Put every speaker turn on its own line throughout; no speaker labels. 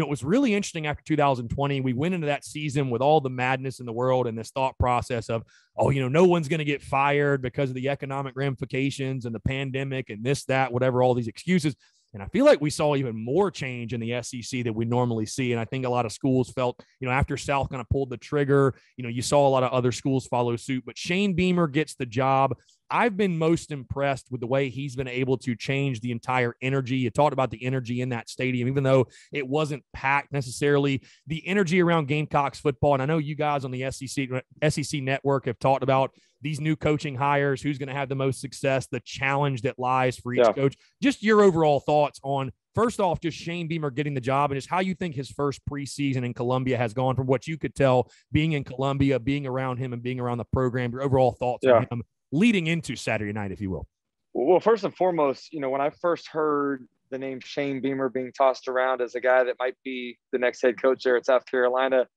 it was really interesting after 2020. We went into that season with all the madness in the world and this thought process of, no one's going to get fired because of the economic ramifications and the pandemic and this, that, whatever, all these excuses. And I feel like we saw even more change in the SEC that we normally see. And I think a lot of schools felt, after South kind of pulled the trigger, you saw a lot of other schools follow suit. But Shane Beamer gets the job. I've been most impressed with the way he's been able to change the entire energy. You talked about the energy in that stadium, even though it wasn't packed necessarily, the energy around Gamecocks football. And I know you guys on the SEC network have talked about these new coaching hires, who's going to have the most success, the challenge that lies for each coach. Just your overall thoughts on, first off, just Shane Beamer getting the job and just how you think his first preseason in Columbia has gone from what you could tell being in Columbia, being around him and being around the program, your overall thoughts on him leading into Saturday night, if you will.
Well, first and foremost, when I first heard the name Shane Beamer being tossed around as a guy that might be the next head coach there at South Carolina,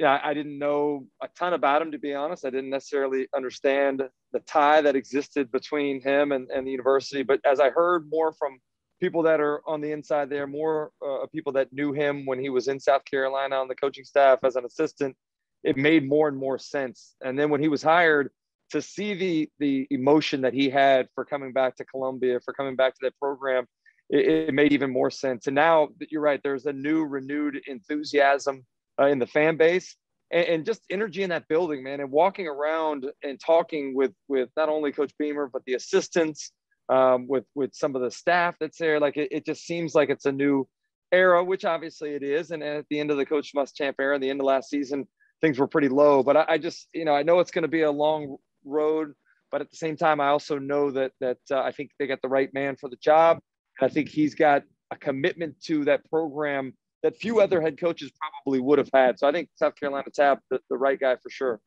I didn't know a ton about him, to be honest. I didn't necessarily understand the tie that existed between him and the university. But as I heard more from people that are on the inside there, more people that knew him when he was in South Carolina on the coaching staff as an assistant, it made more and more sense. And then when he was hired, to see the emotion that he had for coming back to Columbia, for coming back to that program, it made even more sense. And now you're right, there's a new renewed enthusiasm in the fan base and just energy in that building, man. And walking around and talking with not only Coach Beamer, but the assistants, with some of the staff that's there, like it just seems like it's a new era, which obviously it is. And at the end of the Coach Muschamp era, the end of last season, things were pretty low. But I just, I know it's going to be a long road, but at the same time, I also know that I think they got the right man for the job. And I think he's got a commitment to that program that few other head coaches probably would have had. So I think South Carolina tapped the right guy for sure.